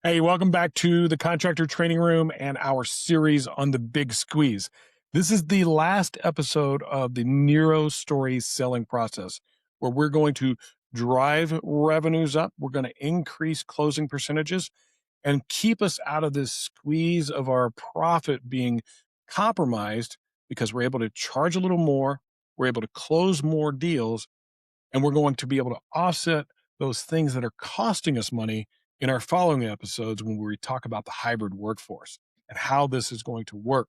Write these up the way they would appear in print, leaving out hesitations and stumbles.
Hey, welcome back to the Contractor Training Room and our series on the big squeeze. This is the last episode of the Neuro Story Selling process, where we're going to drive revenues up. We're going to increase closing percentages and keep us out of this squeeze of our profit being compromised because we're able to charge a little more, we're able to close more deals, and we're going to be able to offset those things that are costing us money in our following episodes when we talk about the hybrid workforce and how this is going to work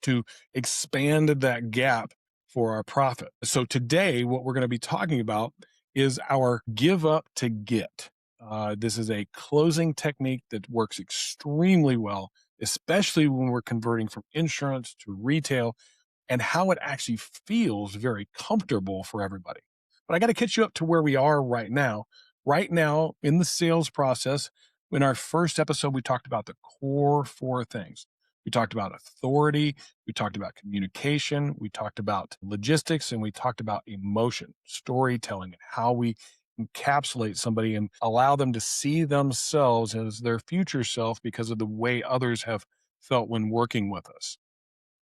to expand that gap for our profit. So today, what we're going to be talking about is our give up to get. This is a closing technique that works extremely well, especially when we're converting from insurance to retail, and how it actually feels very comfortable for everybody. But I got to catch you up to where we are right now. Right now, in the sales process, in our first episode, we talked about the core four things. We talked about authority, we talked about communication, we talked about logistics, and we talked about emotion, storytelling, and how we encapsulate somebody and allow them to see themselves as their future self because of the way others have felt when working with us.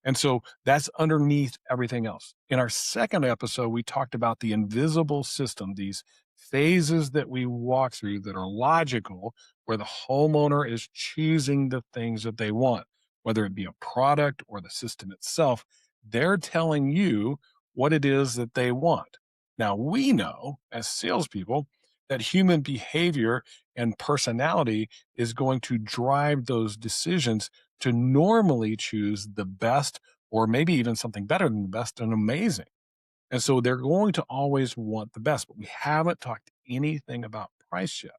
And so that's underneath everything else. In our second episode, we talked about the invisible system, these phases that we walk through that are logical, where the homeowner is choosing the things that they want, whether it be a product or the system itself. They're telling you what it is that they want. Now, we know as salespeople that human behavior and personality is going to drive those decisions to normally choose the best or maybe even something better than the best and amazing. And so they're going to always want the best, but we haven't talked anything about price yet.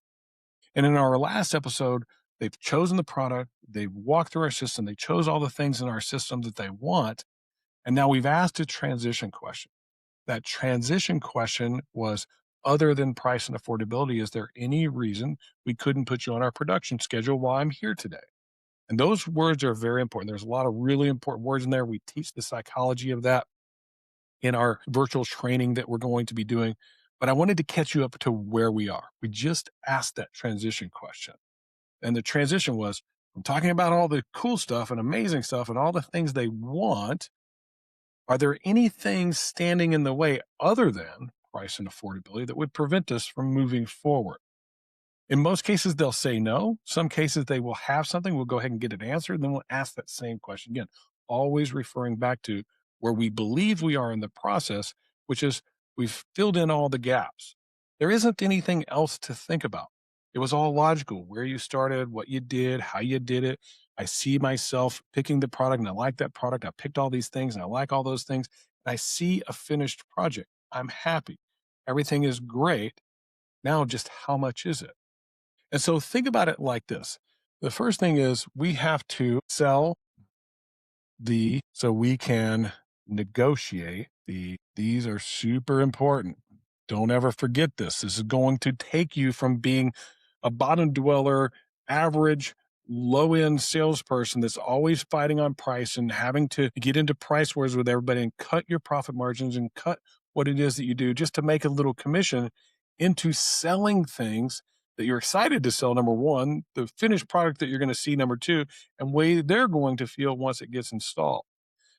And in our last episode, they've chosen the product, they've walked through our system, they chose all the things in our system that they want. And now we've asked a transition question. That transition question was, other than price and affordability, is there any reason we couldn't put you on our production schedule while I'm here today? And those words are very important. There's a lot of really important words in there. We teach the psychology of that in our virtual training that we're going to be doing. But I wanted to catch you up to where we are. We just asked that transition question. And the transition was from talking about all the cool stuff and amazing stuff and all the things they want. Are there any things standing in the way other than price and affordability that would prevent us from moving forward? In most cases, they'll say no. Some cases, they will have something. We'll go ahead and get it answered. And then we'll ask that same question again, always referring back to where we believe we are in the process, which is we've filled in all the gaps. There isn't anything else to think about. It was all logical, where you started, what you did, how you did it. I see myself picking the product and I like that product. I picked all these things and I like all those things. And I see a finished project. I'm happy. Everything is great. Now, just how much is it? And so think about it like this. The first thing is we have to sell so we can negotiate these are super important. Don't ever forget this. This is going to take you from being a bottom dweller, average, low end salesperson that's always fighting on price and having to get into price wars with everybody and cut your profit margins and cut what it is that you do just to make a little commission into selling things that you're excited to sell. Number one, the finished product that you're going to see. Number two, and way they're going to feel once it gets installed.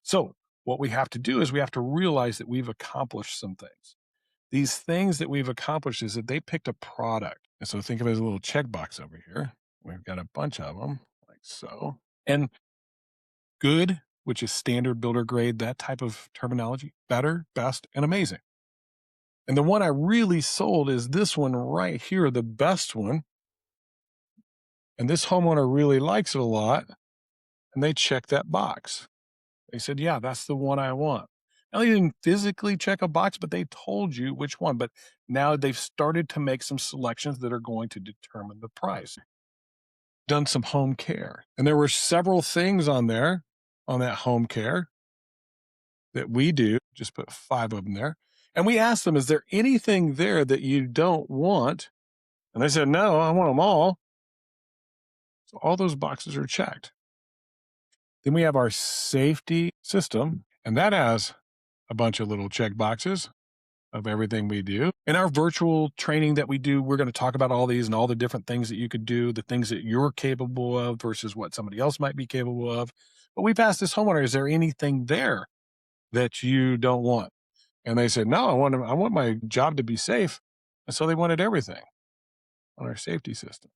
So what we have to do is we have to realize that we've accomplished some things. These things that we've accomplished is that they picked a product. And so think of it as a little checkbox over here. We've got a bunch of them like so. And good, which is standard builder grade, that type of terminology, better, best, and amazing. And the one I really sold is this one right here, the best one. And this homeowner really likes it a lot. And they checked that box. They said, yeah, that's the one I want. Now, they didn't physically check a box, but they told you which one. But now they've started to make some selections that are going to determine the price. Done some home care. And there were several things on there, on that home care that we do. Just put 5 of them there. And we asked them, is there anything there that you don't want? And they said, no, I want them all. So all those boxes are checked. Then we have our safety system, and that has a bunch of little check boxes. of everything we do. In our virtual training that we do, we're going to talk about all these and all the different things that you could do, the things that you're capable of versus what somebody else might be capable of. But we've asked this homeowner, is there anything there that you don't want? And they said, no, I want my job to be safe. And so they wanted everything on our safety system.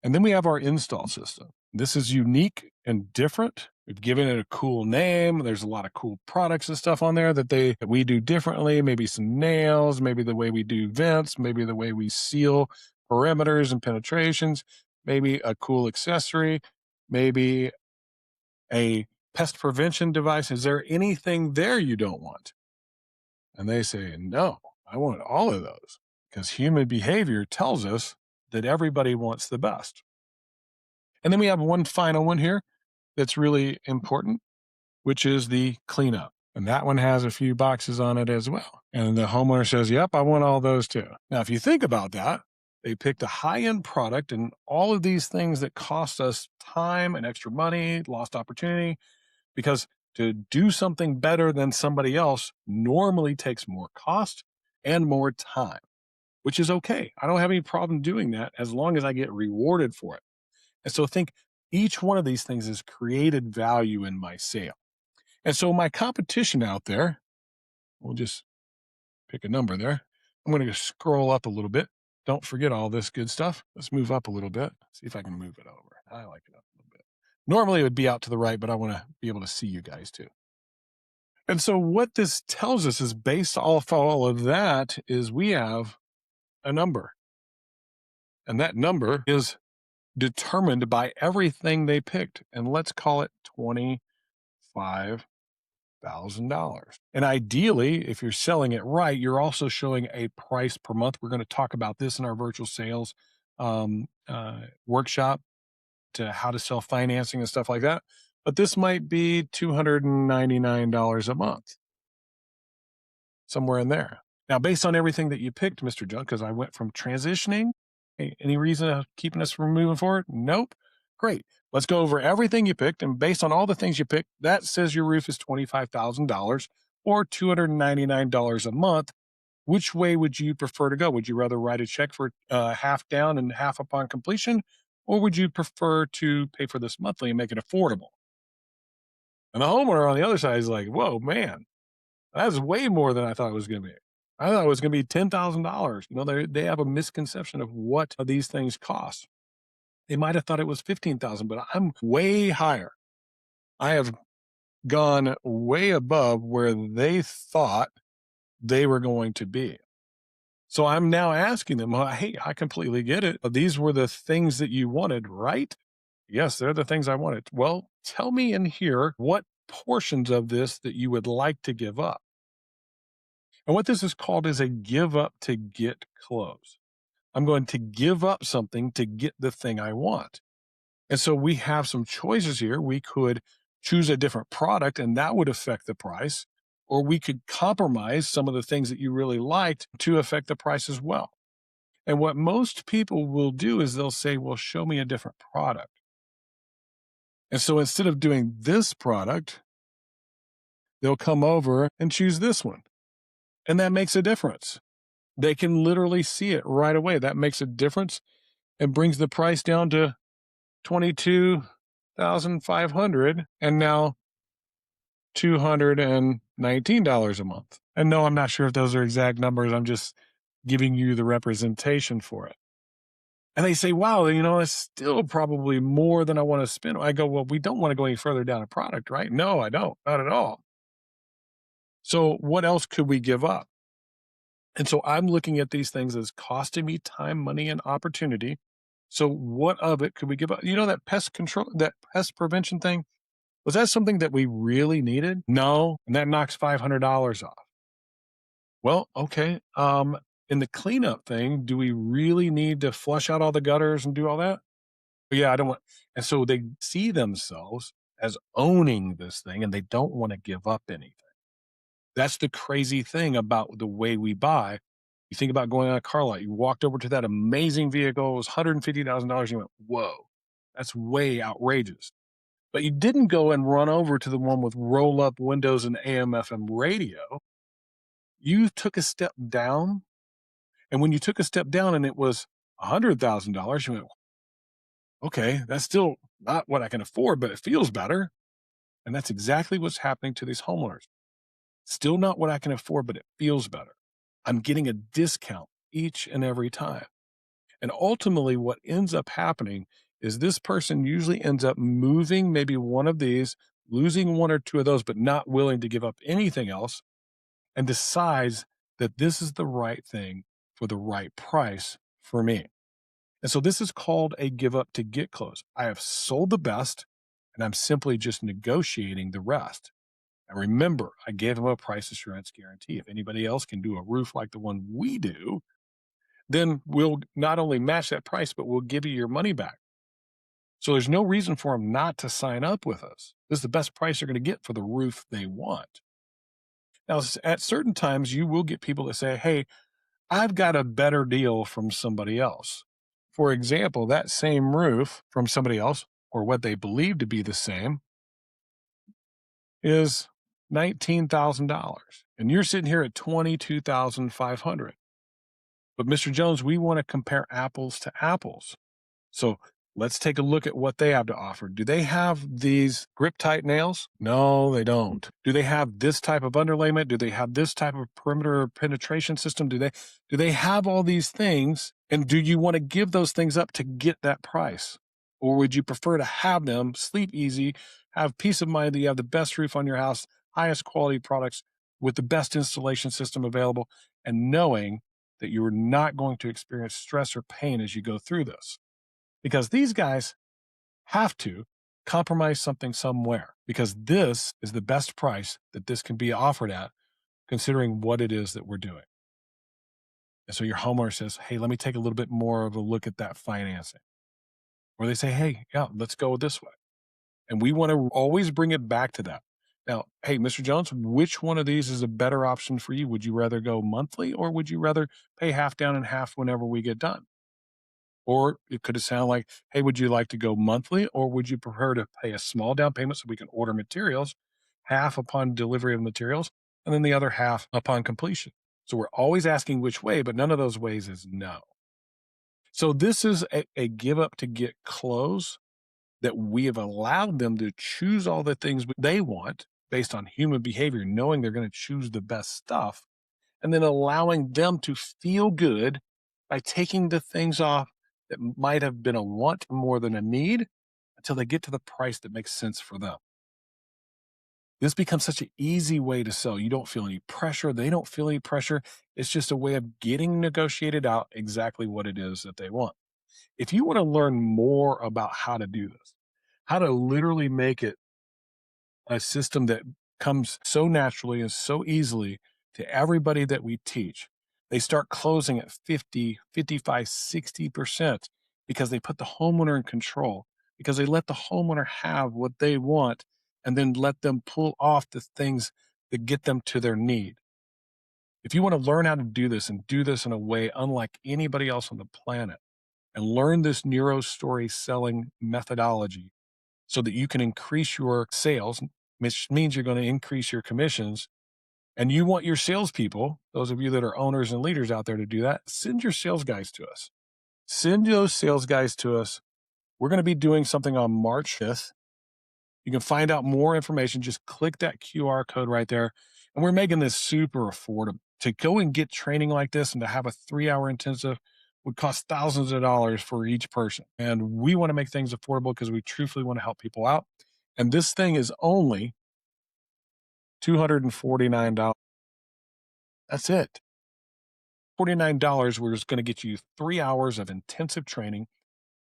And then we have our install system. This is unique and different. We've given it a cool name. There's a lot of cool products and stuff on there that we do differently. Maybe some nails, maybe the way we do vents, maybe the way we seal perimeters and penetrations, maybe a cool accessory, maybe a pest prevention device. Is there anything there you don't want? And they say, no, I want all of those, because human behavior tells us that everybody wants the best. And then we have one final one here that's really important, which is the cleanup. And that one has a few boxes on it as well. And the homeowner says, yep, I want all those too. Now, if you think about that, they picked a high-end product and all of these things that cost us time and extra money, lost opportunity, because to do something better than somebody else normally takes more cost and more time, which is okay. I don't have any problem doing that as long as I get rewarded for it. And so think each one of these things has created value in my sale. And so my competition out there, we'll just pick a number there. I'm going to scroll up a little bit. Don't forget all this good stuff. Let's move up a little bit. See if I can move it over. I like it up a little bit. Normally it would be out to the right, but I want to be able to see you guys too. And so what this tells us is based off all of that is we have a number. And that number is determined by everything they picked. And let's call it $25,000. And ideally, if you're selling it right, you're also showing a price per month. We're going to talk about this in our virtual sales workshop to how to sell financing and stuff like that. But this might be $299 a month, somewhere in there. Now, based on everything that you picked, Mr. Junk, because I went from transitioning, any reason of keeping us from moving forward? Nope. Great. Let's go over everything you picked. And based on all the things you picked, that says your roof is $25,000 or $299 a month. Which way would you prefer to go? Would you rather write a check for half down and half upon completion? Or would you prefer to pay for this monthly and make it affordable? And the homeowner on the other side is like, whoa, man, that's way more than I thought it was going to be. I thought it was going to be $10,000. You know, they have a misconception of what these things cost. They might have thought it was 15,000, but I'm way higher. I have gone way above where they thought they were going to be. So I'm now asking them, hey, I completely get it. These were the things that you wanted, right? Yes, they're the things I wanted. Well, tell me in here what portions of this that you would like to give up. And what this is called is a give up to get close. I'm going to give up something to get the thing I want. And so we have some choices here. We could choose a different product and that would affect the price, or we could compromise some of the things that you really liked to affect the price as well. And what most people will do is they'll say, well, show me a different product. And so instead of doing this product, they'll come over and choose this one. And that makes a difference. They can literally see it right away. That makes a difference and brings the price down to $22,500 and now $219 a month. And no, I'm not sure if those are exact numbers. I'm just giving you the representation for it. And they say, wow, you know, it's still probably more than I want to spend. I go, well, we don't want to go any further down a product, right? No, I don't. Not at all. So what else could we give up? And so I'm looking at these things as costing me time, money, and opportunity. So what of it could we give up? You know, that pest control, that pest prevention thing, was that something that we really needed? No. And that knocks $500 off. Well, okay. In the cleanup thing, do we really need to flush out all the gutters and do all that? Yeah, I don't want. And so they see themselves as owning this thing and they don't want to give up anything. That's the crazy thing about the way we buy. You think about going on a car lot, you walked over to that amazing vehicle, it was $150,000. You went, whoa, that's way outrageous. But you didn't go and run over to the one with roll up windows and AM/FM radio. You took a step down, and when you took a step down and it was $100,000, you went, okay, that's still not what I can afford, but it feels better. And that's exactly what's happening to these homeowners. Still not what I can afford, but it feels better. I'm getting a discount each and every time. And ultimately, what ends up happening is this person usually ends up moving maybe one of these, losing one or two of those, but not willing to give up anything else, and decides that this is the right thing for the right price for me. And so this is called a give up to get close. I have sold the best and I'm simply just negotiating the rest. And remember, I gave them a price assurance guarantee. If anybody else can do a roof like the one we do, then we'll not only match that price, but we'll give you your money back. So there's no reason for them not to sign up with us. This is the best price they're going to get for the roof they want. Now, at certain times, you will get people that say, hey, I've got a better deal from somebody else. For example, that same roof from somebody else, or what they believe to be the same, is $19,000. And you're sitting here at $22,500. But Mr. Jones, we want to compare apples to apples. So let's take a look at what they have to offer. Do they have these grip tight nails? No, they don't. Do they have this type of underlayment? Do they have this type of perimeter penetration system? Do they have all these things? And do you want to give those things up to get that price? Or would you prefer to have them, sleep easy, have peace of mind that you have the best roof on your house, highest quality products with the best installation system available, and knowing that you are not going to experience stress or pain as you go through this? Because these guys have to compromise something somewhere, because this is the best price that this can be offered at, considering what it is that we're doing. And so your homeowner says, hey, let me take a little bit more of a look at that financing. Or they say, hey, yeah, let's go this way. And we want to always bring it back to that. Now, hey, Mr. Jones, which one of these is a better option for you? Would you rather go monthly, or would you rather pay half down and half whenever we get done? Or it could sound like, hey, would you like to go monthly, or would you prefer to pay a small down payment so we can order materials, half upon delivery of materials, and then the other half upon completion? So we're always asking which way, but none of those ways is no. So this is a give up to get close, that we have allowed them to choose all the things they want based on human behavior, knowing they're going to choose the best stuff, and then allowing them to feel good by taking the things off that might have been a want more than a need, until they get to the price that makes sense for them. This becomes such an easy way to sell. You don't feel any pressure. They don't feel any pressure. It's just a way of getting negotiated out exactly what it is that they want. If you want to learn more about how to do this, how to literally make it a system that comes so naturally and so easily to everybody that we teach, they start closing at 50, 55, 60%, because they put the homeowner in control, because they let the homeowner have what they want, and then let them pull off the things that get them to their need. If you want to learn how to do this and do this in a way unlike anybody else on the planet, and learn this neuro story selling methodology so that you can increase your sales, which means you're going to increase your commissions. And you want your salespeople, those of you that are owners and leaders out there, to do that, send your sales guys to us. Send those sales guys to us. We're going to be doing something on March 5th. You can find out more information. Just click that QR code right there. And we're making this super affordable. To go and get training like this and to have a 3-hour intensive would cost thousands of dollars for each person. And we want to make things affordable because we truthfully want to help people out. And this thing is only $249. That's it. $49, we're just going to get you 3 hours of intensive training,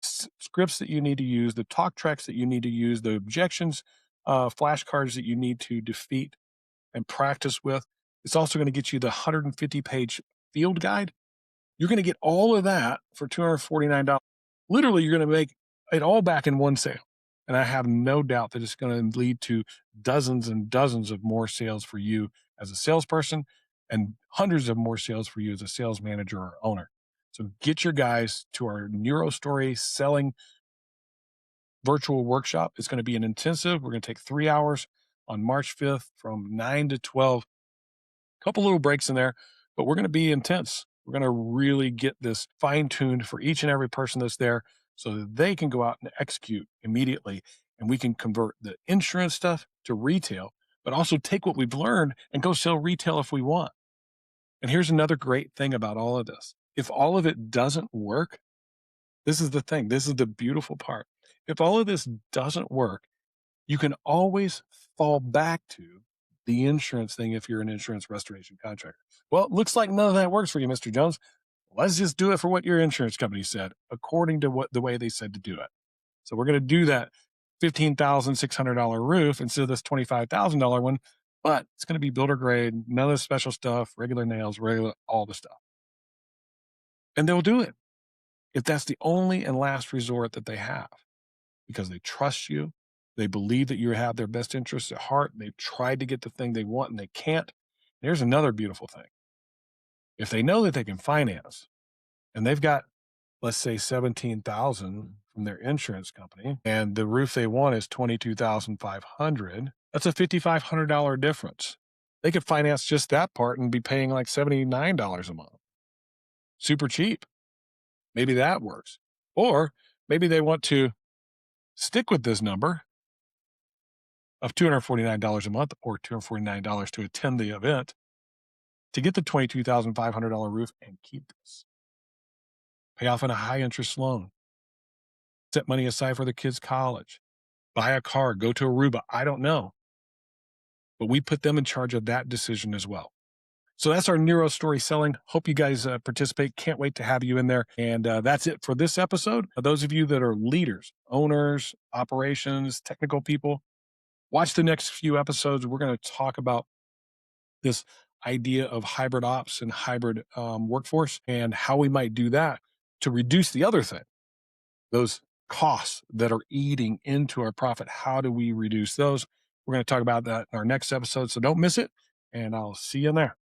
scripts that you need to use, the talk tracks that you need to use, the objections, flashcards that you need to defeat and practice with. It's also going to get you the 150-page field guide. You're going to get all of that for $249. Literally, you're going to make it all back in one sale. And I have no doubt that it's going to lead to dozens and dozens of more sales for you as a salesperson, and hundreds of more sales for you as a sales manager or owner. So get your guys to our Neuro Story Selling virtual workshop. It's going to be an intensive. We're going to take 3 hours on March 5th from 9 to 12. Couple little breaks in there, but we're going to be intense. We're going to really get this fine tuned for each and every person that's there so that they can go out and execute immediately. And we can convert the insurance stuff to retail, but also take what we've learned and go sell retail if we want. And here's another great thing about all of this. If all of it doesn't work, this is the thing. This is the beautiful part. If all of this doesn't work, you can always fall back to the insurance thing if you're an insurance restoration contractor. Well, it looks like none of that works for you, Mr. Jones. Let's just do it for what your insurance company said, according to what the way they said to do it. So we're going to do that $15,600 roof instead of this $25,000 one, but it's going to be builder grade, none of the special stuff, regular nails, regular, all the stuff. And they'll do it if that's the only and last resort that they have, because they trust you. They believe that you have their best interests at heart. They've tried to get the thing they want and they can't. There's another beautiful thing. If they know that they can finance and they've got, let's say, 17,000 from their insurance company, and the roof they want is 22,500, that's a $5,500 difference. They could finance just that part and be paying like $79 a month. Super cheap. Maybe that works. Or maybe they want to stick with this number of $249 a month or $249 to attend the event to get the $22,500 roof and keep this. Pay off in a high interest loan. Set money aside for the kids' college. Buy a car, go to Aruba. I don't know. But we put them in charge of that decision as well. So that's our Neuro Story Selling. Hope you guys participate. Can't wait to have you in there. And that's it for this episode. Those of you that are leaders, owners, operations, technical people, watch the next few episodes. We're going to talk about this idea of hybrid ops and hybrid workforce and how we might do that to reduce the other thing, those costs that are eating into our profit. How do we reduce those? We're going to talk about that in our next episode. So don't miss it. And I'll see you in there.